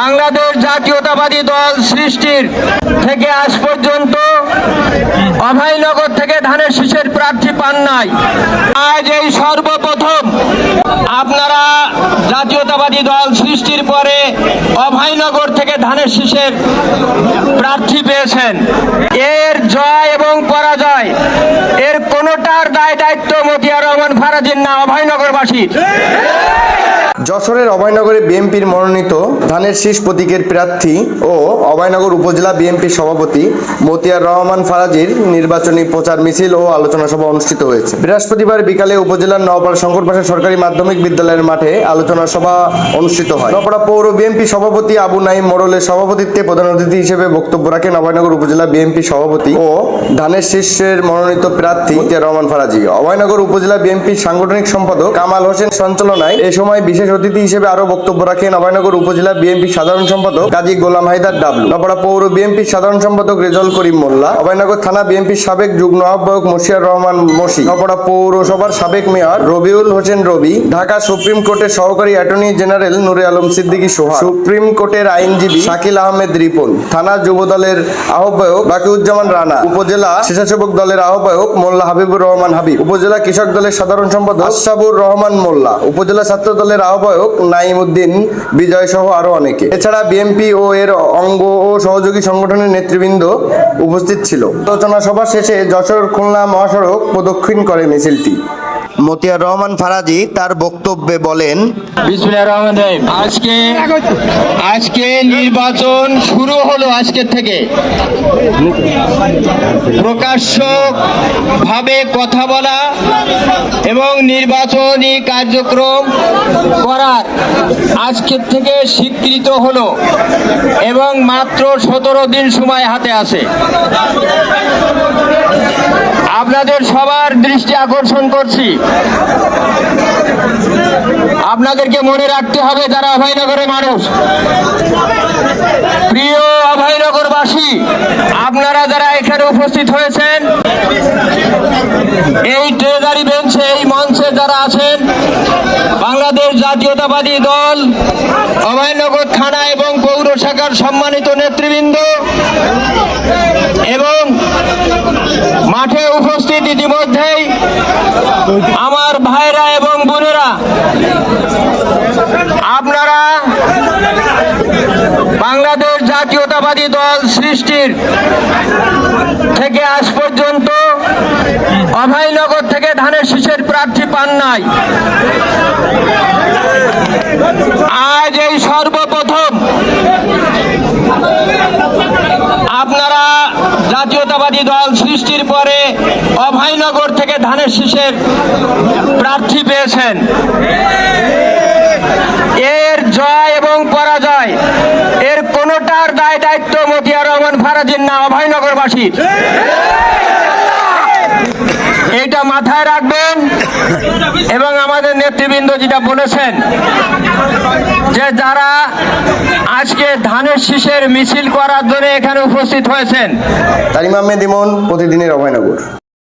বাংলাদেশ জাতীয়তাবাদী দল সৃষ্টির থেকে আজ পর্যন্ত অভয়নগর থেকে ধানের শীষের প্রার্থী পান নাই। আজ এই সর্বপ্রথম আপনারা জাতীয়তাবাদী দল সৃষ্টির পরে অভয়নগর থেকে ধানের শীষের প্রার্থী পেয়েছেন। এর জয় এবং পরাজয় এর কোনোটার দায় দায়িত্ব মতিয়ার রহমান ফারাজির না, অভয়নগরবাসীর। যশোরের অভয়নগরে বিএনপির মনোনীত ধানের শীষ প্রতীকের প্রার্থী ও অভয়নগর উপজেলা বিএনপির সভাপতি মতিয়ার রহমান ফারাজির নির্বাচনী প্রচার মিছিল ও আলোচনা সভা অনুষ্ঠিত হয়েছে। বৃহস্পতিবার বিকালে উপজেলার নওপাড়া শঙ্করপাশা সরকারি মাধ্যমিক বিদ্যালয়ের মাঠে আলোচনা সভা অনুষ্ঠিত হয়। নওপাড়া পৌর বিএনপি সভাপতি আবু নাইম মোড়লের সভাপতিত্বে প্রধান অতিথি হিসেবে বক্তব্য রাখেন অভয়নগর উপজেলা বিএনপি সভাপতি ও ধানের শীষের মনোনীত প্রার্থী মতিয়ার রহমান ফারাজি। অভয়নগর উপজেলা বিএনপির সাংগঠনিক সম্পাদক কামাল হোসেন সঞ্চালনায় এ সময় বিশেষ অতিথি হিসেবে আরো বক্তব্য রাখেন অভয়নগর উপজেলা বিএনপি সাধারণ সম্পাদক কাজী গোলাম হায়দার ডাবলু, নওপাড়া পৌর বিএনপির সাধারণ সম্পাদক রেজাউল করিম মোল্লা, অভয়নগর থানা বিএনপির সাবেক যুগ্ম আহ্বায়ক মশিয়ার রহমান মশি, নওপাড়া পৌরসভার সাবেক মেয়র রবিউল হোসেন রবি, ঢাকা সুপ্রিম কোর্টের সহকারী অ্যাটর্নি জেনারেল নুরে আলম সিদ্দিকী সোহাগ, সুপ্রিম কোর্টের আইনজীবী শাকিল আহমেদ রিপন, থানা যুব দলের আহ্বায়ক বাকিউজ্জামান রানা, উপজেলা স্বেচ্ছাসেবক দলের আহ্বায়ক মোল্লা হাবিবুর রহমান হাবিব, উপজেলা কৃষক দলের সাধারণ সম্পাদক আশরাফুর রহমান মোল্লা, উপজেলা ছাত্র দলের আহ্বায়ক নাইম উদ্দিন বিজয় সহ আরো অনেকে। এছাড়া বিএনপি ও এর অঙ্গ ও সহযোগী সংগঠনের নেতৃবৃন্দ উপস্থিত ছিল। আলোচনা সভা শেষে যশোর খুলনা মহাসড়ক প্রদক্ষিণ করে মিছিলটি। মতিয়ার রহমান ফারাজি তার বক্তব্যে বলেন, বিসমিল্লাহির রহমানির রহিম। আজকে নির্বাচন শুরু হলো। আজকের থেকে প্রকাশ্য ভাবে কথা বলা এবং নির্বাচনী কার্যক্রম করার আজকের থেকে স্বীকৃত হলো এবং মাত্র 17 দিন সময় হাতে আছে। আপনাদের সবার দৃষ্টি আকর্ষণ করছি, আপনাদেরকে মনে রাখতে হবে যারা অভয়নগরের মানুষ, প্রিয় অভয়নগরবাসী, আপনারা যারা এখানে উপস্থিত হয়েছেন, এই ট্রেজারি বেঞ্চে, এই মঞ্চে যারা আছেন, বাংলাদেশ জাতীয়তাবাদী দল অভয়নগর থানা এবং পৌর শাখার সম্মানিত নেতৃবৃন্দ এবং মাঠে উপস্থিত ইতিমধ্যেই আমার ভাইরা এবং বোনেরা, আপনারা বাংলাদেশ জাতীয়তাবাদী দল সৃষ্টির থেকে আজ পর্যন্ত অভয়নগর থেকে ধানের শীষের প্রার্থী পান নাই। আজ এই সর্বপ্রথম আপনারা জাতীয়তাবাদী দল সৃষ্টির পরে অভয়নগর থেকে ধানের শীষের প্রার্থী পেয়েছেন। এর জয় এবং পরাজয় এর কোনোটার দায় দায়িত্ব মতিয়ার রহমান ফারাজির না, অভয়নগরবাসীর। এইটা মাথায় রাখবেন। এবং আমাদের নেতৃবৃন্দ যেটা বলেছেন যে যারা আজকে ধানের শীষের মিছিল করার জন্য এখানে উপস্থিত হয়েছেন, তারিম আহমেদ ইমন, প্রতিদিনের অভয়নগর।